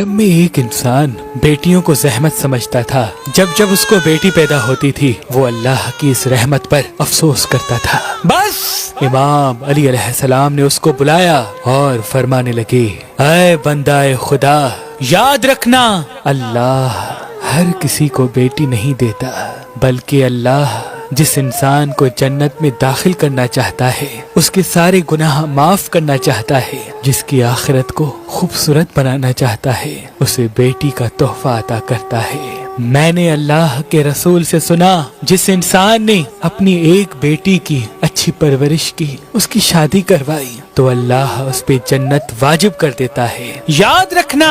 عالم में एक इंसान बेटियों को रहमत समझता था। जब जब उसको बेटी पैदा होती थी वो अल्लाह की इस रहमत पर अफसोस करता था। बस इमाम अली अलैहिस्सलाम ने उसको बुलाया और फरमाने लगे, ऐ बंदाए खुदा, याद रखना अल्लाह हर किसी को बेटी नहीं देता, बल्कि अल्लाह जिस इंसान को जन्नत में दाखिल करना चाहता है, उसके सारे गुनाह माफ करना चाहता है, जिसकी आखिरत को खूबसूरत बनाना चाहता है, उसे बेटी का तोहफा अता करता है। मैंने अल्लाह के रसूल से सुना, जिस इंसान ने अपनी एक बेटी की अच्छी परवरिश की, उसकी शादी करवाई, तो अल्लाह उस पे जन्नत वाजिब कर देता है। याद रखना,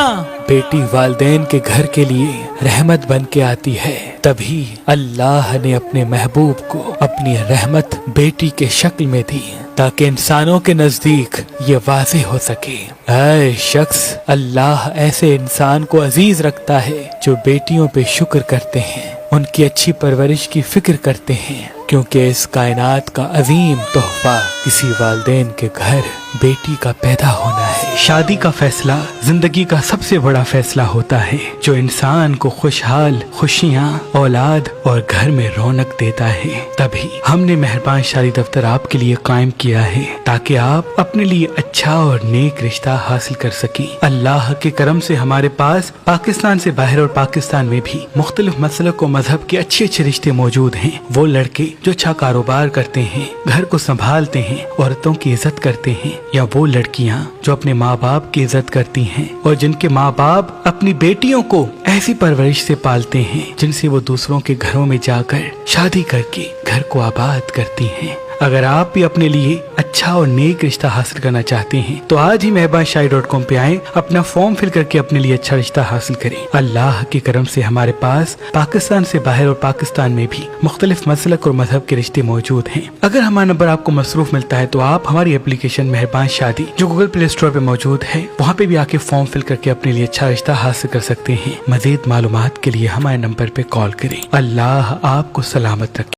बेटी वालिदैन के घर के लिए रहमत बन के आती है, तभी अल्लाह ने अपने महबूब को अपनी रहमत बेटी के शक्ल में दी, ताकि इंसानों के नजदीक ये वाज़ेह हो सके, ऐ शख्स, अल्लाह ऐसे इंसान को अजीज रखता है जो बेटियों पे शुक्र करते हैं, उनकी अच्छी परवरिश की फिक्र करते हैं, क्योंकि इस कायनात का अजीम तोहफा किसी वालिदैन के घर बेटी का पैदा होना है। शादी का फैसला जिंदगी का सबसे बड़ा फैसला होता है, जो इंसान को खुशहाल, खुशियाँ, औलाद और घर में रौनक देता है। तभी हमने मेहरबान शादी दफ्तर आपके लिए कायम किया है, ताकि आप अपने लिए अच्छा और नेक रिश्ता हासिल कर सकें। अल्लाह के करम से हमारे पास पाकिस्तान से बाहर और पाकिस्तान में भी मुख्तलिफ मसलक और मजहब के अच्छे अच्छे रिश्ते मौजूद हैं। वो लड़के जो अच्छा कारोबार करते हैं, घर को संभालते हैं, औरतों की इज्जत करते हैं, या वो लड़कियां जो अपने माँ बाप की इज्जत करती हैं और जिनके माँ बाप अपनी बेटियों को ऐसी परवरिश से पालते हैं जिनसे वो दूसरों के घरों में जाकर शादी करके घर को आबाद करती हैं। अगर आप भी अपने लिए अच्छा और नेक रिश्ता हासिल करना चाहते हैं, तो आज ही मेहबानशादी.com पे आएं, अपना फॉर्म फिल करके अपने लिए अच्छा रिश्ता हासिल करें। अल्लाह के करम से हमारे पास पाकिस्तान से बाहर और पाकिस्तान में भी मुख्तलिफ मसलक और मजहब के रिश्ते मौजूद हैं। अगर हमारा नंबर आपको मसरूफ मिलता है, तो आप हमारी एप्लीकेशन मेहरबान शादी जो गूगल प्ले स्टोर पे मौजूद है, वहाँ पे भी आके फॉर्म फिल करके अपने लिए अच्छा रिश्ता हासिल कर सकते हैं। मजीद मालूमात के लिए हमारे नंबर पे कॉल करें। अल्लाह आपको सलामत रखे।